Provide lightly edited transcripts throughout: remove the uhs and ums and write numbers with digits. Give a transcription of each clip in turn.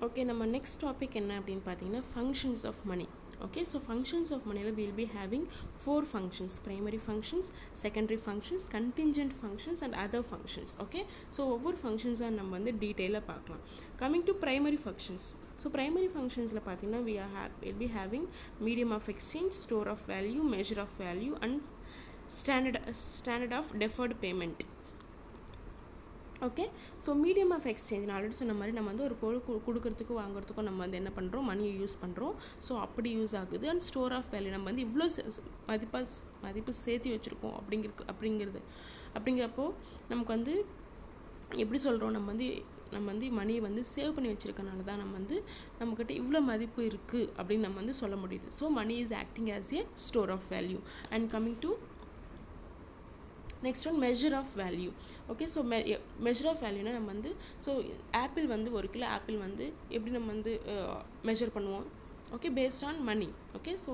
Okay, நம்ம next topic என்ன அப்படின்னு பார்த்தீங்கன்னா functions of money. Okay, so functions of மணியில் will be having 4 functions: primary functions, secondary functions, contingent functions and other functions. Okay, so ஒவ்வொரு ஃபங்க்ஷன்ஸாக நம்ம வந்து டீட்டெயிலாக பார்க்கலாம். Coming to primary functions. So primary ஃபங்க்ஷன்ஸில் பார்த்தீங்கன்னா will be having medium of exchange, store of value, measure of value and standard of deferred payment. Okay, so medium of exchange நான் already சொன்ன மாதிரி நம்ம வந்து ஒரு பொருள் கொடுக்கறதுக்கும் வாங்குறதுக்கும் நம்ம வந்து என்ன பண்ணுறோம், மணியை யூஸ் பண்ணுறோம். ஸோ அப்படி யூஸ் ஆகுது. அண்ட் ஸ்டோர் ஆஃப் வேல்யூ, நம்ம வந்து இவ்வளோ மதிப்பு சேர்த்து வச்சுருக்கோம் அப்படிங்கிறப்போ நமக்கு வந்து எப்படி சொல்கிறோம், நம்ம வந்து மணியை வந்து சேவ் பண்ணி வச்சுருக்கனால தான் நம்மக்கிட்ட இவ்வளோ மதிப்பு இருக்குது அப்படின்னு நம்ம வந்து சொல்ல முடியுது. So money is acting as a store of value. And coming to next one measure of value. Okay, so measure of வேல்யூனா நம்ம வந்து ஸோ ஆப்பிள் வந்து 1 கிலோ ஆப்பிள் வந்து எப்படி நம்ம வந்து மெஷர் பண்ணுவோம். Okay, based on money. Okay, so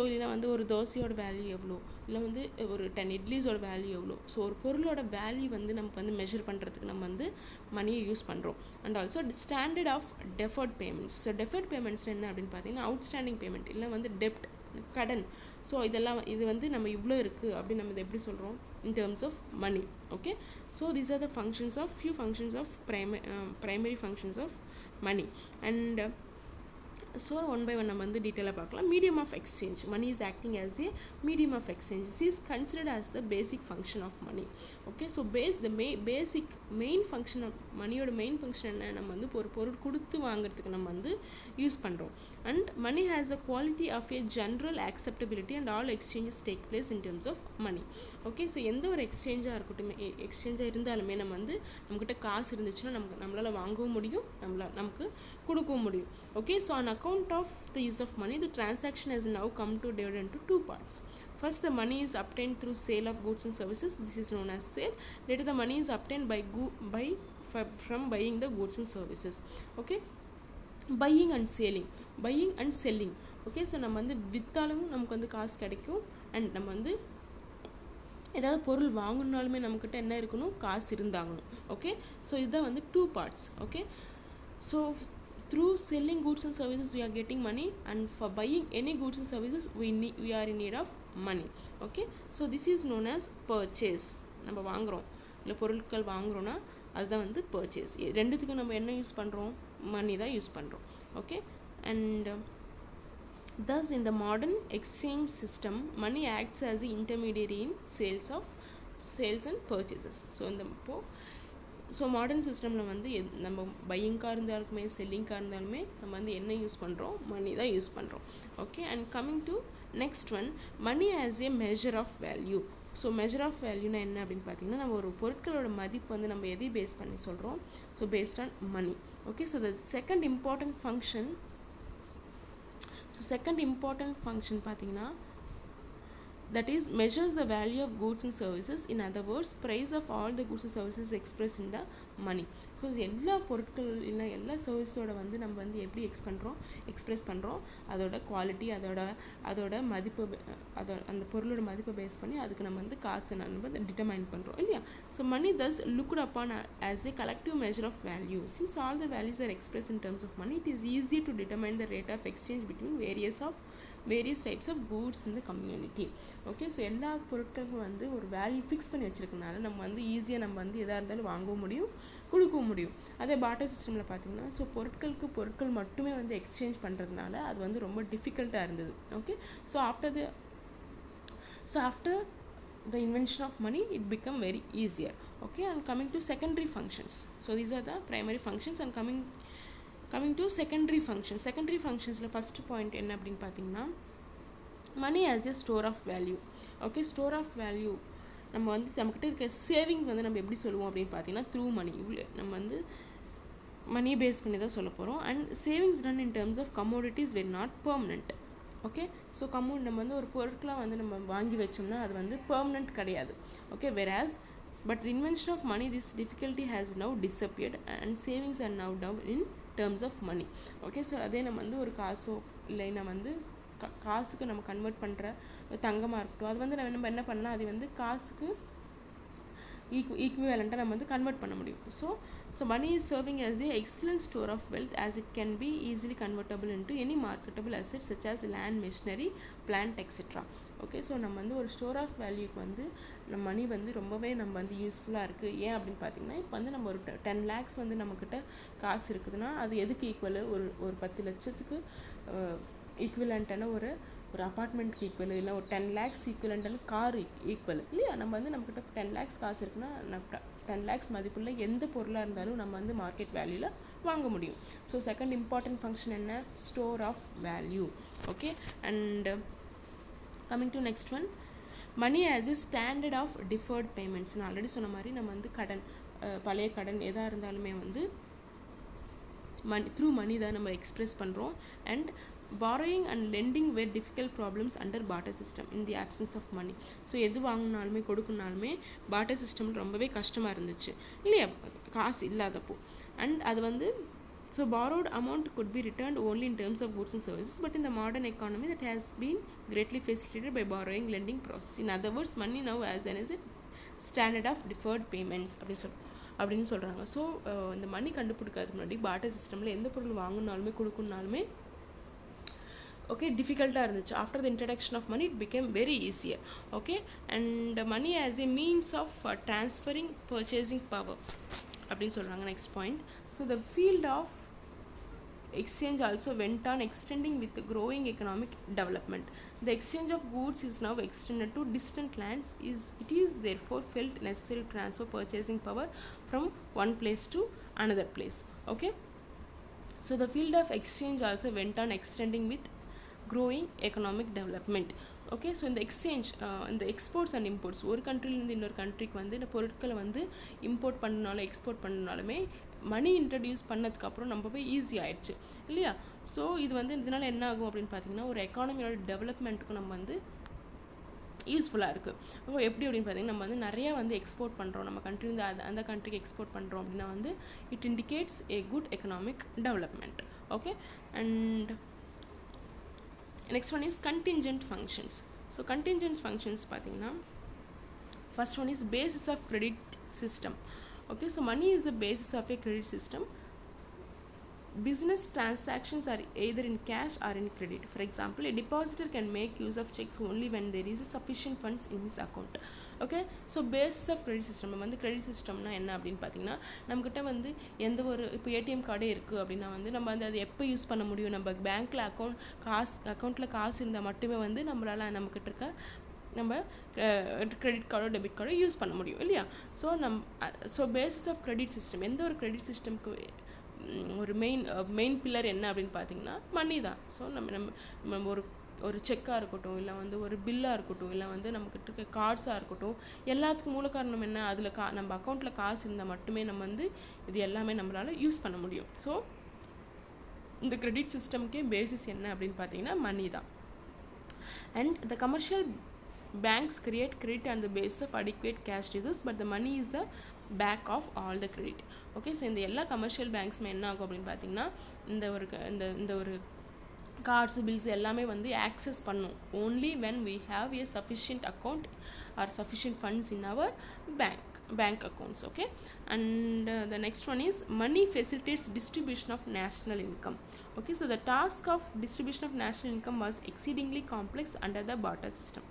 இல்லைனா வந்து ஒரு தோசையோட வேல்யூ எவ்வளோ, இல்லை வந்து ஒரு 10 இட்லிஸோட வேல்யூ எவ்வளோ. ஸோ ஒரு பொருளோட வேல்யூ வந்து நமக்கு வந்து மெஷர் பண்ணுறதுக்கு நம்ம வந்து மணியை யூஸ் பண்ணுறோம். And also standard of deferred payments. So deferred payments என்ன அப்படின்னு பார்த்தீங்கன்னா அவுட்ஸ்டாண்டிங் பேமெண்ட், இல்லை வந்து டெப்ட், கடன். ஸோ இது வந்து நம்ம இவ்வளோ இருக்குது அப்படின்னு நம்ம இதை எப்படி சொல்கிறோம் in terms of money. Okay, so these are the few functions of primary functions of money. And so one by one நம்ம வந்து டீட்டெயிலாக பார்க்கலாம். Medium of exchange. Money is acting as a medium of exchange. This is considered as the basic function of money. Okay, so basic main function of மணியோட main function என்ன, நம்ம வந்து ஒரு பொருள் கொடுத்து வாங்குறதுக்கு நம்ம வந்து யூஸ் பண்ணுறோம். And money has the quality of a general acceptability and all exchanges take place in terms of money. Okay, so எந்த ஒரு எக்ஸ்சேஞ்சாக இருக்கட்டும், எக்ஸ்சேஞ்சாக இருந்தாலுமே நம்ம வந்து நம்மக்கிட்ட காசு இருந்துச்சுன்னா நம்மளால் வாங்கவும் முடியும், நமக்கு கொடுக்கவும் முடியும். Okay, so on account of the use of money, the transaction has now come to divide into 2 parts. First, the money is obtained through sale of goods and services. This is known as sale. Later, the money is obtained from buying the goods and services. Okay, buying and selling. Okay, so நம்ம வந்து வித்தாலும் நமக்கு வந்து காசு கிடைக்கும். And நம்ம வந்து ஏதாவது பொருள் வாங்கணுனாலுமே நம்மக்கிட்ட என்ன இருக்கணும், காசு இருந்தாகணும். ஓகே, ஸோ இதுதான் வந்து 2 parts. Okay, so through selling goods and services we are getting money, and for buying any goods and services we are in need of money. Okay, so this is known as purchase. நம்ம வாங்குறோம், இல்லை பொருட்கள் வாங்குறோன்னா அதுதான் வந்து purchase. ரெண்டுத்துக்கும் நம்ம என்ன use பண்ணுறோம், மணி தான் யூஸ் பண்ணுறோம். Okay, and thus in the modern exchange system money acts as the intermediary in sales and purchases. So modern சிஸ்டமில் வந்து நம்ம பையிங்காக இருந்தாலுமே செல்லிங்காக இருந்தாலுமே நம்ம வந்து என்ன யூஸ் பண்ணுறோம், மணி தான் யூஸ் பண்ணுறோம். Okay, and coming to next one, money as a measure of value. So measure of வேல்யூனா என்ன அப்படின்னு பார்த்தீங்கன்னா, நம்ம ஒரு பொருட்களோட மதிப்பு வந்து நம்ம எதை பேஸ் பண்ணி சொல்கிறோம், so based on money. Okay, so the second important function பார்த்தீங்கன்னா that is measures the value of goods and services. In other words, price of all the goods and services expressed in the money. because எல்லா பொருட்கள் இல்லை எல்லா சர்வீஸோட வந்து நம்ம வந்து எப்படி express பண்ணுறோம், அதோட குவாலிட்டி, அதோட மதிப்பு, அந்த பொருளோட மதிப்பை பேஸ் பண்ணி அதுக்கு நம்ம வந்து காசு நம்ம டிட்டர்மைன் பண்ணுறோம் இல்லையா. So money thus looked upon as a collective measure of value. Since all the values are expressed in terms of money, it is easy to determine the rate of exchange between various types of goods in the community. Okay, so எல்லா பொருட்களுக்கும் வந்து ஒரு value fix பண்ணி வச்சுருக்கனால நம்ம வந்து ஈஸியாக நம்ம வந்து எதாக இருந்தாலும் வாங்கவும் முடியும், கொடுக்கவும் முடியும். அதே பார்ட்டர் சிஸ்டமில் பார்த்தீங்கன்னா, ஸோ பொருட்கள் மட்டுமே வந்து எக்ஸ்சேஞ்ச் பண்ணுறதுனால அது வந்து ரொம்ப டிஃபிகல்ட்டாக இருந்தது. Okay, so after the invention of money it become very easier. Okay, and coming to secondary functions. So these are the primary functions, and coming to secondary functionsல first point என்ன அப்படின்னு பார்த்தீங்கன்னா, money as a store of value. Okay, store of value நம்ம வந்து நம்மக்கிட்ட இருக்க savings வந்து நம்ம எப்படி சொல்லுவோம் அப்படின்னு பார்த்தீங்கன்னா, த்ரூ மணி. இவ்வளோ நம்ம வந்து மணியை பேஸ் பண்ணி தான் சொல்ல போகிறோம். And savings run in terms of commodities very not permanent. Okay, so நம்ம வந்து ஒரு பொருட்களாக வந்து நம்ம வாங்கி வச்சோம்னா அது வந்து பெர்மனெண்ட் கிடையாது. Okay, whereas but the invention of money, this difficulty has now disappeared and savings are now down in terms of money. Okay, so அதே நம்ம வந்து ஒரு காசோ இல்லைன்னா வந்து காசுக்கு நம்ம கன்வெர்ட் பண்ணுற தங்கமாக இருக்கட்டும், அது வந்து நம்ம என்ன பண்ணலாம், அது வந்து காசுக்கு ஈக்குவலண்ட்டாக நம்ம வந்து கன்வெர்ட் பண்ண முடியும். So money is serving as a excellent store of wealth as it can be easily convertible into any marketable assets such as land, machinery, plant, etc. Okay, so நம்ம வந்து ஒரு ஸ்டோர் ஆஃப் வேல்யூக்கு வந்து நம்ம மணி வந்து ரொம்பவே நம்ம வந்து யூஸ்ஃபுல்லாக இருக்குது. ஏன் அப்படின்னு பார்த்தீங்கன்னா, இப்போ வந்து நம்ம ஒரு 10 lakhs வந்து நம்மக்கிட்ட காசு இருக்குதுன்னா அது எதுக்கு ஈக்குவலு? ஒரு 10 லட்சத்துக்கு ஈக்குவலண்ட்டான ஒரு அப்பார்ட்மெண்ட்க்கு ஈக்குவல், இல்லை ஒரு 10 lakhs ஈக்குவலண்ட்டான கார் ஈக்குவல் இல்லையா? நம்ம வந்து நம்மக்கிட்ட 10 lakhs காசு இருக்குன்னா 10 lakhs மதிப்புள்ள எந்த பொருளாக இருந்தாலும் நம்ம வந்து மார்க்கெட் வேல்யூவில் வாங்க முடியும். ஸோ செகண்ட் இம்பார்ட்டன்ட் ஃபங்க்ஷன் என்ன? Store of value. Okay, and coming to next one, money as a standard of deferred payments. நான் ஆல்ரெடி சொன்ன மாதிரி நம்ம வந்து கடன், பழைய கடன் எதாக இருந்தாலுமே வந்து த்ரூ மணி தான் நம்ம எக்ஸ்பிரஸ் பண்ணுறோம். And borrowing and lending were difficult problems under barter system in the absence of money. So எது வாங்கினாலுமே கொடுக்குனாலுமே barter system ரொம்பவே கஷ்டமாக இருந்துச்சு இல்லையா, காசு இல்லாதப்போ. அண்ட் அது வந்து so borrowed amount could be returned only in terms of goods and services, but in the modern economy that has been greatly facilitated by borrowing lending process. In other words, money now as a standard of deferred payments அப்படின்னு சொல்கிறாங்க. So இந்த மணி கண்டுபிடிக்கிறதுக்கு முன்னாடி barter சிஸ்டமில் எந்த பொருள் வாங்கினாலுமே கொடுக்குனாலுமே okay difficulட்டாக இருந்துச்சு. after the introduction of money it became very easier. okay, and money as a means of transferring purchasing power அப்படின்னு சொல்கிறாங்க. next point, so the field of exchange also went on extending with growing economic development. The exchange of goods is now extended to distant lands. It is therefore felt necessary to transfer purchasing power from one place to another place. okay, so the field of exchange also went on extending with growing economic development. Okay, so இந்த exchange, இந்த exports and imports, ஒரு கண்ட்ரிலேருந்து இன்னொரு கண்ட்ரிக்கு வந்து இந்த பொருட்களை வந்து import பண்ணனாலும் export பண்ணனாலுமே மணி introduce பண்ணதுக்கப்புறம் ரொம்பவே ஈஸி ஆயிடுச்சு இல்லையா? ஸோ இது வந்து இதனால் என்ன ஆகும் அப்படின்னு பார்த்தீங்கன்னா, ஒரு எக்கானமியோட டெவலப்மெண்ட்டுக்கு நம்ம வந்து யூஸ்ஃபுல்லாக இருக்குது. அப்போ எப்படி அப்படின்னு பார்த்தீங்கன்னா, நம்ம வந்து நிறையா வந்து எக்ஸ்போர்ட் பண்ணுறோம், நம்ம கண்ட்ரிலேருந்து அந்த கண்ட்ரிக்கு எக்ஸ்போர்ட் பண்ணுறோம் அப்படின்னா வந்து it indicates A good economic development. Okay, and next one is contingent functions. so contingent functions பார்த்தீங்கன்னா, first one is basis of credit system. okay, so money is the basis of a credit system. Business transactions are either in cash or in credit. For example, a depositor can make use of checks only when there is a sufficient funds in his account. okay, so basis of credit system. நம்ம வந்து credit systemனா என்ன அப்படின்னு பார்த்தீங்கன்னா, நம்மக்கிட்ட வந்து எந்த ஒரு இப்போ ஏடிஎம் கார்டே இருக்குது அப்படின்னா வந்து நம்ம வந்து அது எப்போ யூஸ் பண்ண முடியும்? நம்ம பேங்க்கில் அக்கௌண்ட்டில் காசு இருந்தால் மட்டுமே வந்து நம்மளால் நம்மக்கிட்ட இருக்க நம்ம கிரெடிட் கார்டோ டெபிட் கார்டோ யூஸ் பண்ண முடியும் இல்லையா? So basis of credit system, எந்த ஒரு கிரெடிட் சிஸ்டம்க்கு ஒரு மெயின் பில்லர் என்ன அப்படின்னு பார்த்தீங்கன்னா மணி தான். ஸோ நம்ம ஒரு செக்காக இருக்கட்டும், இல்லை வந்து ஒரு பில்லாக இருக்கட்டும், இல்லை வந்து நம்மக்கிட்ட இருக்க கார்ட்ஸாக இருக்கட்டும், எல்லாத்துக்கும் மூல காரணம் என்ன? அதில் நம்ம அக்கௌண்ட்டில் காசு இருந்தால் மட்டுமே நம்ம வந்து இது எல்லாமே நம்மளால் யூஸ் பண்ண முடியும். ஸோ இந்த கிரெடிட் சிஸ்டம்க்கே பேசிஸ் என்ன அப்படின்னு பார்த்தீங்கன்னா மணி தான். And the commercial banks create credit on the basis of adequate cash reserves, but the money is the back of all the credit. okay, so இந்த எல்லா கமர்ஷியல் பேங்க்ஸுமே என்ன ஆகும் அப்படின்னு பார்த்தீங்கன்னா, இந்த ஒரு கார்ட்ஸ் பில்ஸ் எல்லாமே வந்து ஆக்சஸ் பண்ணும் only when we have a sufficient account or sufficient funds in our bank accounts. okay, and the next one is money facilitates distribution of national income. okay, so the task of distribution of national income was exceedingly complex under the barter system.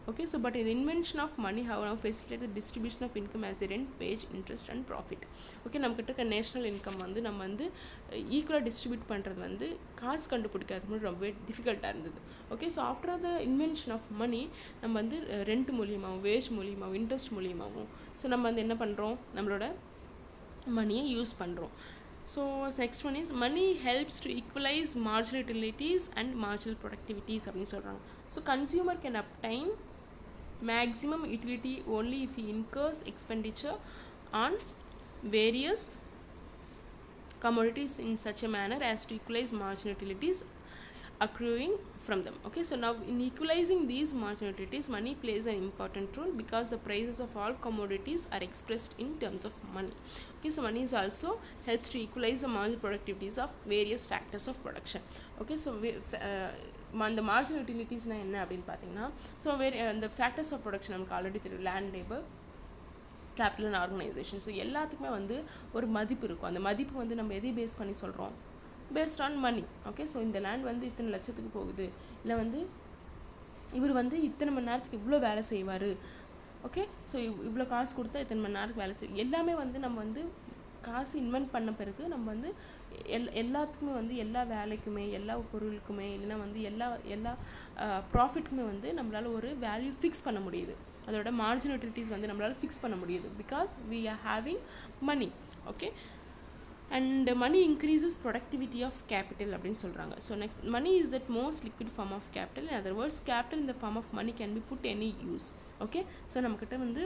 okay, so but the invention of money have now facilitated the distribution of income as a rent, wage, interest and profit. okay, நம்மக்கிட்ட இருக்க national income வந்து நம்ம வந்து ஈக்குவலாக distribute பண்ணுறது வந்து காசு கண்டுபிடிக்காதது ரொம்பவே டிஃபிகல்ட்டாக இருந்தது. okay, so after the invention of money நம்ம வந்து ரெண்ட் மூலியமாகவும் வேஜ் மூலியமாகவும் இன்ட்ரெஸ்ட் மூலியமாகவும் ஸோ நம்ம வந்து என்ன பண்ணுறோம், நம்மளோட மணியை யூஸ் பண்ணுறோம். So next one is money helps to equalize marginal utilities and marginal productivities அப்படின்னு சொல்கிறாங்க. So consumer can obtain maximum utility only if he incurs expenditure on various commodities in such a manner as to equalize marginal utilities accruing from them. okay, so now in equalizing these marginal utilities, money plays an important role because the prices of all commodities are expressed in terms of money. okay, so money is also helps to equalize the marginal productivities of various factors of production. okay, so அந்த marginal யூட்டிலிட்டிஸ்னால் என்ன அப்படின்னு பார்த்தீங்கன்னா, so அந்த factors of production நமக்கு already தெரியும். Land, labour, capital and organisation. So எல்லாத்துக்குமே வந்து ஒரு மதிப்பு இருக்கும். அந்த மதிப்பு வந்து நம்ம எதை பேஸ் பண்ணி சொல்கிறோம்? Based on money. Okay, so இந்த லேண்ட் வந்து இத்தனை லட்சத்துக்கு போகுது, இல்லை வந்து இவர் வந்து இத்தனை மணி நேரத்துக்கு இவ்வளோ வேலை செய்வார். ஓகே, ஸோ இவ்வளோ காசு கொடுத்தா இத்தனை மணி நேரத்துக்கு வேலை செய்யும். எல்லாமே வந்து நம்ம வந்து காசு இன்வென்ட் பண்ண பிறகு நம்ம வந்து எல்லாத்துக்குமே வந்து எல்லா வேலைக்குமே எல்லா பொருளுக்குமே இல்லைன்னா வந்து எல்லா ப்ராஃபிட்க்குமே வந்து நம்மளால் ஒரு வேல்யூ ஃபிக்ஸ் பண்ண முடியுது. அதோட மார்ஜினல் யூட்டிலிட்டிஸ் வந்து நம்மளால் ஃபிக்ஸ் பண்ண முடியுது because we are having money. Okay, and money increases productivity of capital அப்படின்னு சொல்கிறாங்க. So next, money is that most liquid form of capital. In other words, capital இந்த form of money can be put any use. Okay, so நம்மக்கிட்ட வந்து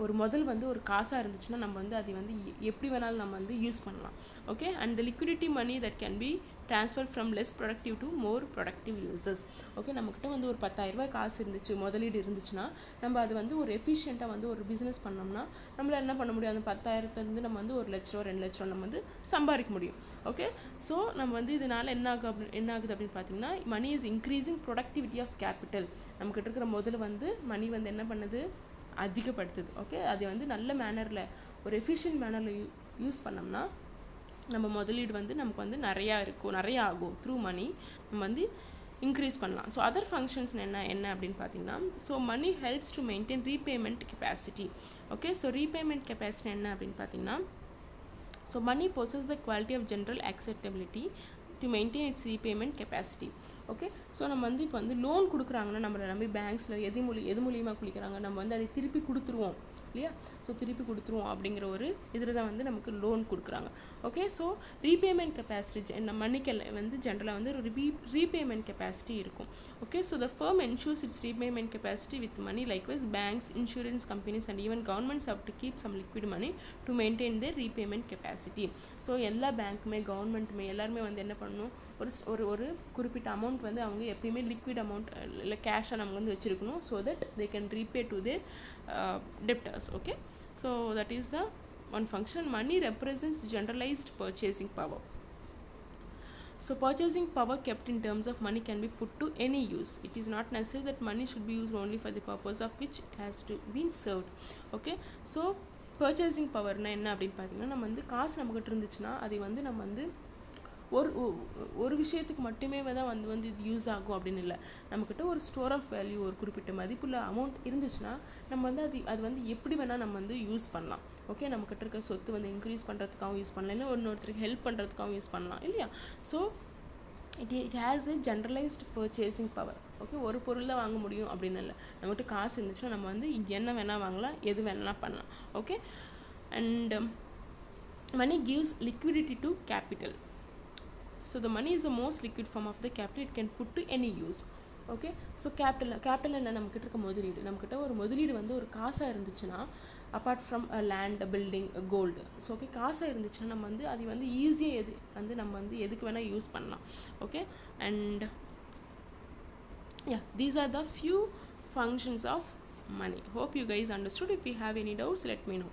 ஒரு முதல் வந்து ஒரு காசாக இருந்துச்சுன்னா நம்ம வந்து அதை வந்து எப்படி வேணாலும் நம்ம வந்து யூஸ் பண்ணலாம். Okay, and the liquidity money that can be transfer from less productive to more productive uses. Okay, நம்மக்கிட்ட வந்து ஒரு 10,000 ரூபாய் காசு இருந்துச்சு, முதலீடு இருந்துச்சுன்னா நம்ம அது வந்து ஒரு எஃபிஷியண்ட்டாக வந்து ஒரு பிஸ்னஸ் பண்ணோம்னா நம்மளால் என்ன பண்ண முடியும்? அந்த 10,000 நம்ம வந்து 1 லட்ச ரூபா 2 லட்ச ரூபா நம்ம வந்து சம்பாதிக்க முடியும். ஓகே, ஸோ நம்ம வந்து இதனால் என்ன ஆகுது அப்படின்னு பார்த்தீங்கன்னா, money is increasing productivity of capital. நம்மக்கிட்ட இருக்கிற முதல்ல வந்து மணி வந்து என்ன பண்ணுது? அதிகப்படுத்துது. ஓகே, அதை வந்து நல்ல மேனரில் ஒரு எஃபிஷியன்ட் மேனரில் யூஸ் பண்ணோம்னா நம்ம முதலீடு வந்து நமக்கு வந்து நிறையா ஆகும். த்ரூ மணி நம்ம வந்து இன்க்ரீஸ் பண்ணலாம். ஸோ அதர் ஃபங்க்ஷன்ஸ் என்ன அப்படின்னு பார்த்தீங்கன்னா, so money helps to maintain repayment capacity. Okay, so repayment capacity என்ன அப்படின்னு பார்த்தீங்கன்னா, so money possess the quality of general acceptability to maintain its repayment capacity. Okay, so நம்ம வந்து இப்போ வந்து லோன் கொடுக்குறாங்கன்னா நம்மளை நம்பி பேங்க்ஸில் எது மூலியமாக குளிக்கிறாங்க, நம்ம வந்து அதை திருப்பி கொடுத்துருவோம் இல்லையா? ஸோ திருப்பி கொடுத்துருவோம் அப்படிங்கிற ஒரு இதில் தான் வந்து நமக்கு லோன் கொடுக்குறாங்க. ஓகே, ஸோ ரீபேமெண்ட் கெப்பாசிட்டி நம்ம மணிக்கு வந்து ஜென்ரலாக வந்து ஒரு ரீபேமெண்ட் கெப்பாசிட்டி இருக்கும். Okay, so the firm ensures its repayment capacity with money. Likewise banks, insurance companies and even governments have to keep some liquid money to maintain their repayment capacity. So எல்லா பேங்க்குமே கவர்மெண்ட்டுமே எல்லாருமே வந்து என்ன பண்ணணும்? ஒரு குறிப்பிட்ட amount வந்து அவங்க எப்பயுமே லிக்விட் அமௌண்ட் இல்லை கேஷாக நம்ம வந்து வச்சுருக்கணும். So that they can repay to their debtors. Okay, so that is the one function. Money represents generalized purchasing power. So purchasing power kept in terms of money can be put to any use. It is not necessary that money should be used only for the purpose of which it has to be served. Okay, so purchasing power na enna appdi pathina நம்ம வந்து காசு நம்மகிட்ட இருந்துச்சுன்னா அதை வந்து நம்ம வந்து ஒரு விஷயத்துக்கு மட்டுமே தான் வந்து இது யூஸ் ஆகும் அப்படின்னு இல்லை. நம்மக்கிட்ட ஒரு ஸ்டோர் ஆஃப் வேல்யூ, ஒரு குறிப்பிட்ட மதிப்புள்ள அமௌண்ட் இருந்துச்சுன்னா நம்ம வந்து அது வந்து எப்படி வேணால் நம்ம வந்து யூஸ் பண்ணலாம். ஓகே, நம்மக்கிட்ட இருக்க சொத்து வந்து இன்க்ரீஸ் பண்ணுறதுக்காகவும் யூஸ் பண்ணலாம், இல்லை இன்னொருத்தருக்கு ஹெல்ப் பண்ணுறதுக்காகவும் யூஸ் பண்ணலாம் இல்லையா? So it has a generalised purchasing power. Okay, ஒரு பொருள் தான் வாங்க முடியும் அப்படின்னு இல்லை. நம்மகிட்ட காசு இருந்துச்சுன்னா நம்ம வந்து என்ன வேணால் வாங்கலாம், எது வேணால் பண்ணலாம். Okay, and money gives liquidity to capital. So the money is the most liquid form of the capital. It can put to any use. Okay, so capital என்ன நம்மக்கிட்ட இருக்க முதலீடு. நம்மக்கிட்ட ஒரு முதலீடு வந்து ஒரு காசாக இருந்துச்சுன்னா, apart from land, building, gold. So okay, காசாக இருந்துச்சுன்னா நம்ம வந்து அது வந்து ஈஸியாக நம்ம வந்து எதுக்கு வேணால் யூஸ் பண்ணலாம். Okay, and these are the few functions of money. Hope you guys understood. If you have any doubts, let me know.